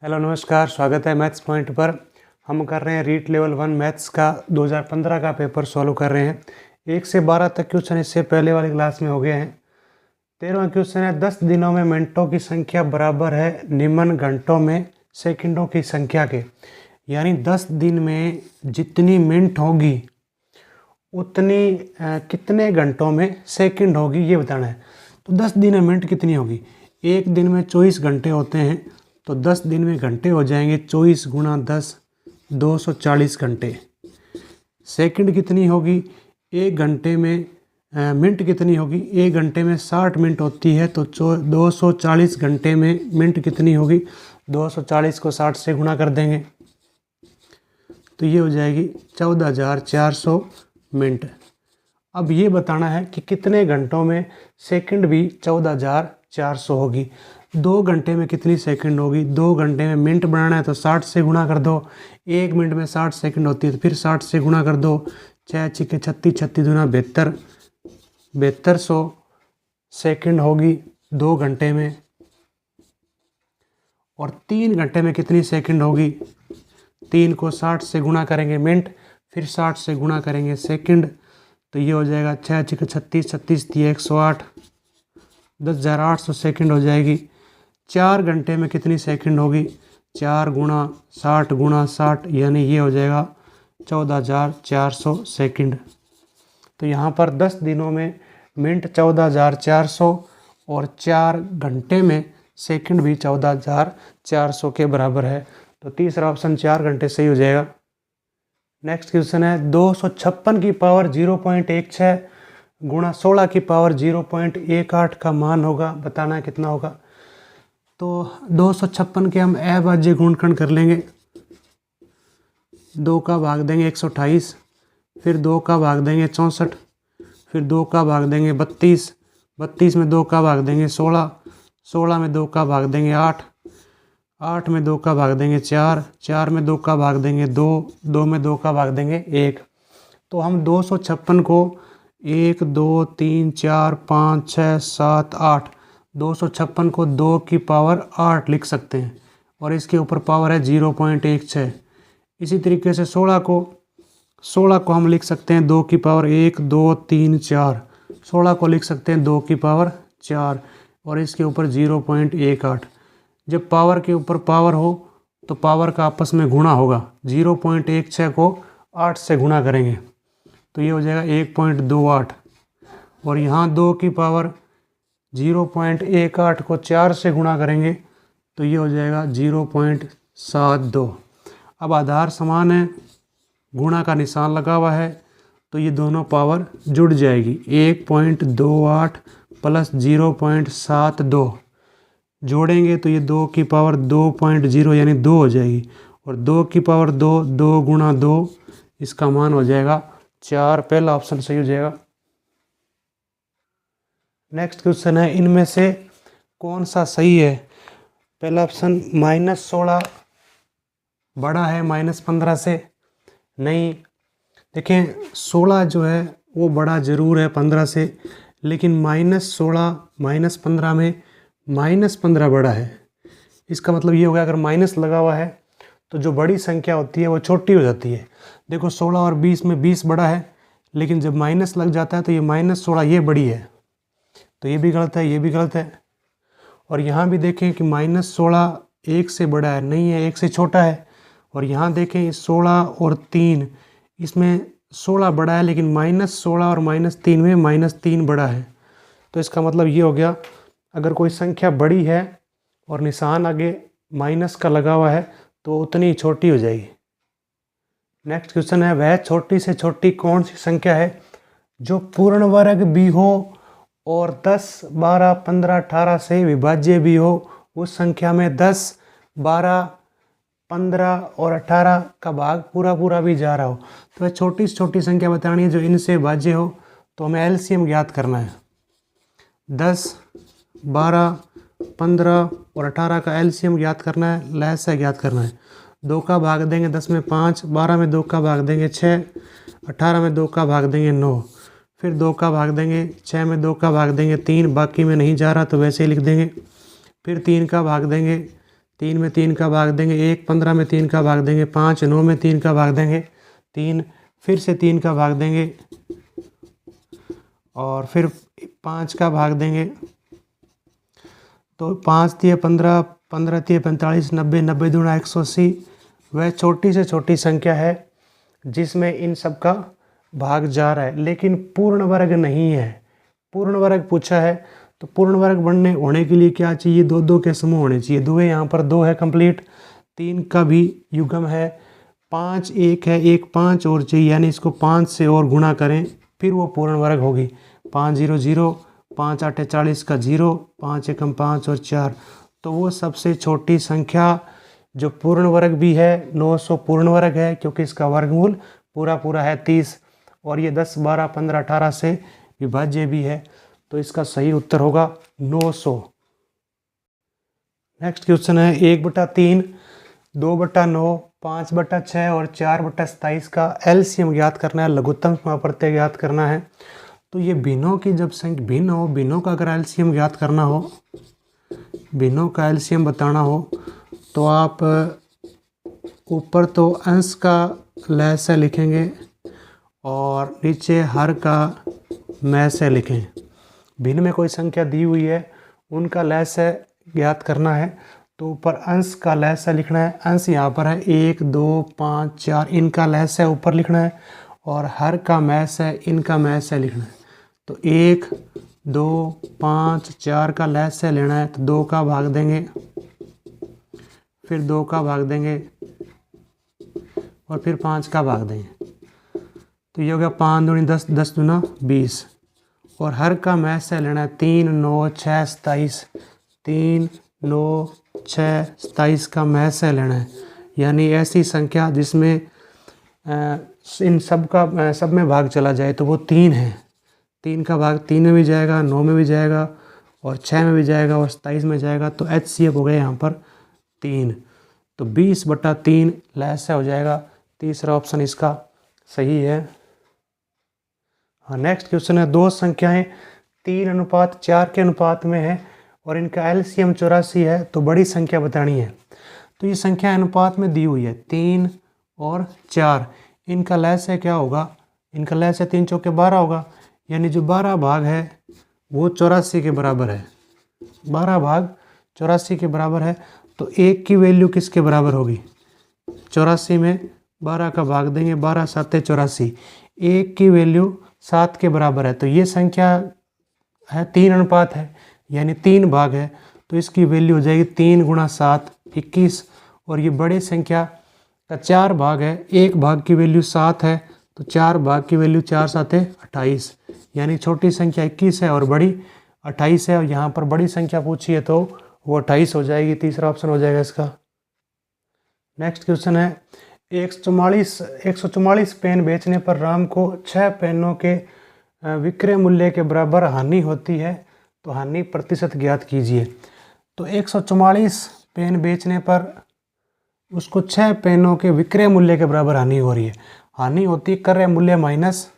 Hello नमस्कार, स्वागत है मैथ्स पॉइंट पर। हम कर रहे हैं रीट लेवल 1 मैथ्स का 2015 का पेपर सॉल्व कर रहे हैं। 1 से 12 तक क्वेश्चन इससे पहले वाली क्लास में हो गए हैं। 13वां क्वेश्चन है 10 दिनों में मिनटों की संख्या बराबर है निम्न घंटों में सेकंडों की संख्या के। यानी 10 दिन में जितनी मिनट होगी उतनी कितने घंटों में सेकंड होगी ये बताना है। तो 10 दिन में मिनट कितनी होगी। एक दिन में 24 घंटे होते हैं, तो 10 दिन में घंटे हो जाएंगे 24 गुणा 10 240 घंटे। सेकंड कितनी होगी, एक घंटे में मिनट कितनी होगी, एक घंटे में 60 मिनट होती है, तो 240 घंटे में मिनट कितनी होगी, 240 को 60 से गुणा कर देंगे तो ये हो जाएगी 14,400 मिनट। अब ये बताना है कि कितने घंटों में सेकंड भी 14,400 होगी। 2 घंटे में कितनी सेकंड होगी, 2 घंटे में मिनट बनाना है तो 60 से गुणा कर दो। 1 मिनट में 60 सेकंड होती है तो फिर 60 से गुणा कर दो। 6 छिके 36, 36 दूना 72, 7200 सेकंड होगी 2 घंटे में। और 3 घंटे में कितनी सेकंड होगी, 3 को 60 से गुणा करेंगे मिनट, फिर 60 से गुणा करेंगे सेकंड, तो ये हो जाएगा 6 छिके 36, 36 दिए 108, 10,800 सेकंड हो जाएगी। 4 घंटे में कितनी सेकंड होगी, 4 गुणा 60 गुणा 60, यानी ये हो जाएगा 14,400 सेकंड। तो यहाँ पर 10 दिनों में मिनट 14,400 और 4 घंटे में सेकंड भी 14,400 के बराबर है। तो तीसरा ऑप्शन 4 घंटे सही हो जाएगा। नेक्स्ट क्वेश्चन है 256 की पावर 0.16 गुणा 16 की पावर 0.18 का मान होगा, बताना है कितना होगा। तो 256 के हम अभाज्य गुणनखंड कर लेंगे। 2 का भाग देंगे 128, फिर 2 का भाग देंगे 64, फिर 2 का भाग देंगे 32, 32 में 2 का भाग देंगे 16, 16 में 2 का भाग देंगे 8, 8 में 2 का भाग देंगे 4, 4 में 2 का भाग देंगे 2, 2 में 2 का भाग देंगे 1। तो हम 256 को 1 2 3 4 5 6 7 8, 256 को 2 की पावर 8 लिख सकते हैं और इसके ऊपर पावर है 0.16। इसी तरीके से 16 को हम लिख सकते हैं 2 की पावर 1 2 3 4, 16 को लिख सकते हैं 2 की पावर 4 और इसके ऊपर 0.18। जब पावर के ऊपर पावर हो तो पावर का आपस में गुणा होगा। 0.16 को 8 से गुणा करेंगे तो ये हो जाएगा 1.28 और यहाँ 2 की पावर 0.18 को 4 से गुणा करेंगे तो ये हो जाएगा 0.72। अब आधार समान है, गुणा का निशान लगा हुआ है, तो ये दोनों पावर जुड़ जाएगी। 1.28 प्लस 0.72 जोड़ेंगे तो ये 2 की पावर 2.0 यानी 2 हो जाएगी और 2 की पावर 2, 2 गुणा 2, इसका मान हो जाएगा 4। पहला ऑप्शन सही हो जाएगा। नेक्स्ट क्वेश्चन है इनमें से कौन सा सही है। पहला ऑप्शन -16 बड़ा है -15 से, नहीं। देखें 16 जो है वो बड़ा ज़रूर है 15 से, लेकिन -16 -15 में -15 बड़ा है। इसका मतलब ये हो गया अगर माइनस लगा हुआ है तो जो बड़ी संख्या होती है वो छोटी हो जाती है। देखो 16 और 20 में 20 बड़ा है, लेकिन जब माइनस लग जाता है तो ये -16 ये बड़ी है, तो ये भी गलत है, ये भी गलत है। और यहाँ भी देखें कि -16 1 से बड़ा है, नहीं है, 1 से छोटा है। और यहाँ देखें 16 और 3, इसमें 16 बड़ा है लेकिन -16 और -3 में -3 बड़ा है। तो इसका मतलब ये हो गया अगर कोई संख्या बड़ी है और निशान आगे माइनस का लगा हुआ है तो उतनी छोटी हो जाएगी। नेक्स्ट क्वेश्चन है वह छोटी से छोटी कौन सी संख्या है जो पूर्ण वर्ग भी हो और 10 12 15 18 से विभाज्य भी हो। उस संख्या में 10 12 15 और 18 का भाग पूरा पूरा भी जा रहा हो। तो वह छोटी से छोटी संख्या बतानी है जो इनसे विभाज्य हो, तो हमें एलसीएम ज्ञात करना है। 10 12 15 और 18 का एलसीएम ज्ञात करना है, लहसा ज्ञात करना है। 2 का भाग देंगे 10 में 5, 12 में 2 का भाग देंगे 6, 18 में 2 का भाग देंगे 9, फिर 2 का भाग देंगे 6 में 2 का भाग देंगे 3, बाकी में नहीं जा रहा तो वैसे ही लिख देंगे। फिर 3 का भाग देंगे 3 में 3 का भाग देंगे, 1 15 में 3 का भाग देंगे, 5 9 में 3 का भाग देंगे, 3 फिर से 3 का भाग देंगे और फिर 5 का भाग देंगे। तो 5 तिये 15, 15 तिये 45, 90, 90 दूना 180। वह छोटी से छोटी संख्या है जिसमें इन सब का भाग जा रहा है, लेकिन पूर्ण वर्ग नहीं है। पूर्ण वर्ग पूछा है तो पूर्ण वर्ग बनने होने के लिए क्या चाहिए, दो दो के समूह होने चाहिए। दो है, यहाँ पर 2 है कंप्लीट, 3 का भी युग्म है, 5 1 है, 1 5 और चाहिए, यानी इसको 5 से और गुणा करें फिर वो पूर्ण वर्ग होगी। 5 0 0, 5 8 40 का 0, 5 1 5 और 4। तो वो सबसे छोटी संख्या जो पूर्ण वर्ग भी है, 900 पूर्ण वर्ग है क्योंकि इसका वर्गमूल पूरा पूरा है 30 और ये 10 12 15 18 से विभाज्य भी है। तो इसका सही उत्तर होगा 900। नेक्स्ट क्वेश्चन है 1/3, 2/9, 5/6 और 4/27 का एलसीएम ज्ञात करना है, लघुत्तम समापवर्त्य ज्ञात करना है। तो ये भिन्नों की जब संख्या भिन्न हो, भिन्नों का अगर एलसीएम ज्ञात करना हो, भिन्नों का एलसीएम बताना हो तो आप ऊपर तो अंश का लसाअ लिखेंगे और नीचे हर का मसाअ लिखें। भिन्न में कोई संख्या दी हुई है, उनका लसाअ ज्ञात करना है तो ऊपर अंश का लसाअ लिखना है। अंश यहाँ पर है 1 2 5 4, इनका लसाअ ऊपर लिखना है और हर का मसाअ, इनका मसाअ लिखना है। तो 1 2 5 4 का लसाअ लेना है तो 2 का भाग देंगे, फिर 2 का भाग देंगे और फिर 5 का भाग देंगे। तो ये हो गया 5 दूनी 10, 10 दूना 20 और हर का मसाअ लेना है 3 9 6 27, 3 9 6 27 का मसाअ लेना है। यानी ऐसी संख्या जिसमें इन सब में भाग चला जाए तो वो 3 है। 3 का भाग 3 में भी जाएगा, 9 में भी जाएगा और 6 में भी जाएगा और 27 में जाएगा। तो HCF हो गया यहाँ पर 3। तो 20/3 लसाअ हो जाएगा। तीसरा ऑप्शन इसका सही है। हाँ, नेक्स्ट क्वेश्चन है 2 संख्याएं 3:4 के अनुपात में है और इनका एलसीएम 84 है तो बड़ी संख्या बतानी है। तो ये संख्या अनुपात में दी हुई है 3 और 4, इनका लसाअ क्या होगा, इनका लसाअ 3 चौके 12 होगा, यानी जो 12 भाग है वो 84 के बराबर है। 12 भाग 84 के बराबर है तो 1 की वैल्यू किसके बराबर होगी, 84 में 12 का भाग देंगे, 12 7 84, 1 की वैल्यू 7 के बराबर है। तो ये संख्या है 3 अनुपात है, यानी 3 भाग है तो इसकी वैल्यू हो जाएगी 3 × 7 21। और ये बड़ी संख्या का 4 भाग है, 1 भाग की वैल्यू 7 है तो 4 भाग की वैल्यू 4 7 28, यानी छोटी संख्या 21 है और बड़ी 28 है। और यहाँ पर बड़ी संख्या पूछी है तो वो 28 हो जाएगी। तीसरा ऑप्शन हो जाएगा इसका। नेक्स्ट क्वेश्चन है 144 पेन बेचने पर राम को 6 पेनों के विक्रय मूल्य के बराबर हानि होती है तो हानि प्रतिशत ज्ञात कीजिए। तो 144 पेन बेचने पर उसको 6 पेनों के विक्रय मूल्य के बराबर हानि हो रही है। हानि होती है क्रय मूल्य माइनस,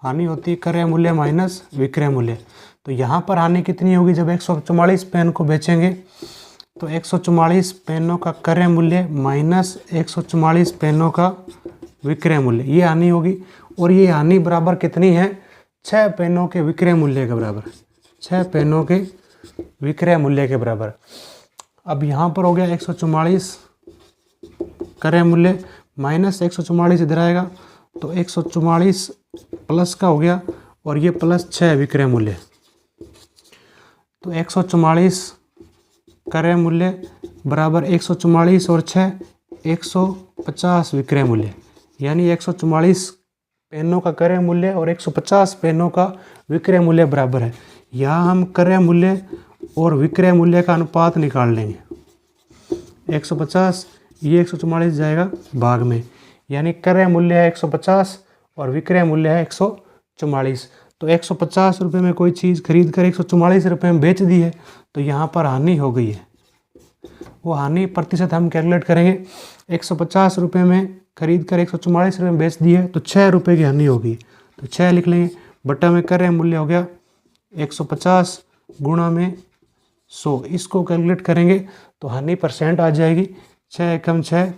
हानि होती है क्रय मूल्य माइनस विक्रय मूल्य। तो यहाँ पर हानि कितनी होगी, जब 144 पेन को बेचेंगे तो 144 पेनों का क्रय मूल्य माइनस 144 पेनों का विक्रय मूल्य, ये हानि होगी। और ये हानि बराबर कितनी है, 6 पेनों के विक्रय मूल्य के बराबर, 6 पेनों के विक्रय मूल्य के बराबर। अब यहाँ पर हो गया 144 क्रय मूल्य माइनस 144 इधर आएगा तो 144 प्लस का हो गया और ये प्लस 6 विक्रय मूल्य। तो 144 क्रय मूल्य बराबर 144 और 6 150 विक्रय मूल्य, यानी 144 पेनों का क्रय मूल्य और 150 पेनों का विक्रय मूल्य बराबर है। यहाँ हम क्रय मूल्य और विक्रय मूल्य का अनुपात निकाल लेंगे। 150 ये 144 जाएगा भाग में, यानी क्रय मूल्य है 150 और विक्रय मूल्य है 144। तो 150 रुपये में कोई चीज़ खरीद कर 144 रुपये में बेच दी है तो यहाँ पर हानि हो गई है। वो हानि प्रतिशत हम कैलकुलेट करेंगे। 150 रुपये में खरीद कर 144 रुपये में बेच दी है तो 6 रुपये की हानि होगी। तो 6 लिख लेंगे, बटा में क्रय मूल्य हो गया 150 गुणा में 100। इसको कैलकुलेट करेंगे तो हानि परसेंट आ जाएगी 6 एकम 6।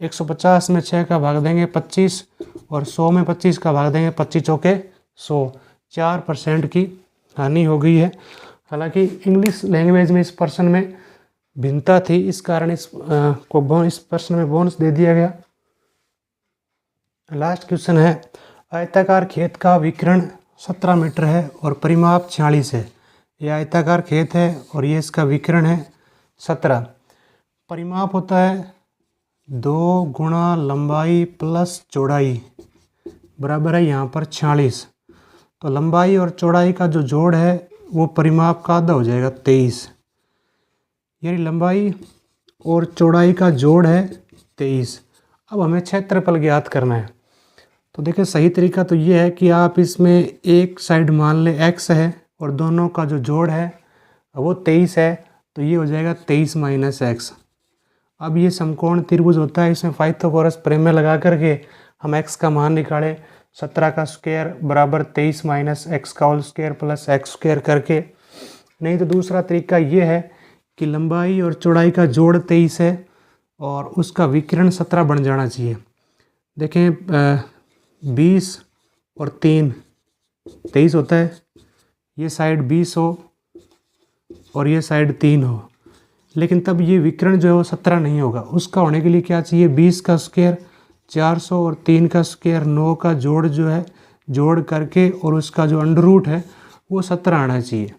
150 में 6 का भाग देंगे 25 और 100 में 25 का भाग देंगे 25 चौके 100। 4% की हानि हो गई है। हालांकि इंग्लिश लैंग्वेज में इस पर्सन में भिन्नता थी, इस कारण इस पर्सन में बोनस दे दिया गया। लास्ट क्वेश्चन है, आयताकार खेत का विकर्ण 17 मीटर है और परिमाप 46 है। यह आयताकार खेत है और ये इसका विकर्ण है 17। परिमाप होता है 2 गुणा लंबाई प्लस चौड़ाई बराबर है यहाँ पर 46। तो लंबाई और चौड़ाई का जो जोड़ है वो परिमाप का आधा हो जाएगा 23। यानी लंबाई और चौड़ाई का जोड़ है 23। अब हमें क्षेत्रफल ज्ञात करना है। तो देखिए सही तरीका तो ये है कि आप इसमें एक साइड मान लें x है और दोनों का जो जोड़ है वो 23 है, तो ये हो जाएगा 23 माइनस एक्स। अब ये समकोण त्रिभुज होता है, इसमें पाइथागोरस प्रमेय लगा करके हम x का मान निकालें। 17 का स्क्वायर बराबर 23 माइनस एक्स का whole square plus X square करके। नहीं तो दूसरा तरीका ये है कि लंबाई और चौड़ाई का जोड़ 23 है और उसका विकर्ण 17 बन जाना चाहिए। देखें 20 और 3 23 होता है, ये साइड 20 हो और ये साइड 3 हो, लेकिन तब ये विकर्ण जो है वो 17 नहीं होगा। उसका होने के लिए क्या चाहिए, 20 का स्क्वायर 400 और 3 का स्क्वायर 9 का जोड़ जो है जोड़ करके और उसका जो अंडर रूट है वो 17 आना चाहिए।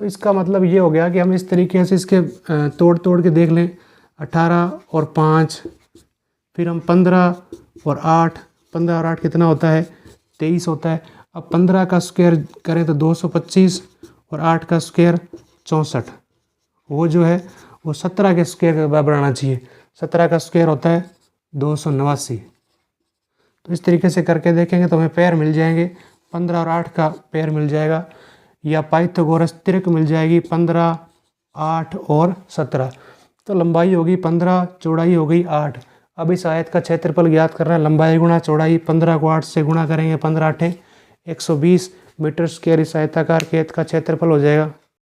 तो इसका मतलब ये हो गया कि हम इस तरीके से इसके तोड़ के देख लें। 18 और 5, फिर हम 15 और 8, 15 और 8 कितना होता है 23 होता है। अब 15 का स्क्वायर करें तो 225 और 8 का स्क्वायर 64, वो जो है वो 17 के स्क्वायर के बराबर आना चाहिए। 17 का स्क्वायर होता है 289। तो इस तरीके से करके देखेंगे तो हमें पेयर मिल जाएंगे। 15 और 8 का पेयर मिल जाएगा या पाइथागोरस त्रिक मिल जाएगी 15, 8 और 17। तो लंबाई होगी 15, चौड़ाई हो गई 8। अब इस आयत का क्षेत्रफल ज्ञात करना है। लंबाई गुणा चौड़ाई, 15 को 8 से गुणा करेंगे 15 8 120 मीटर स्क्वायर इस आयताकार खेत का क्षेत्रफल हो जाएगा।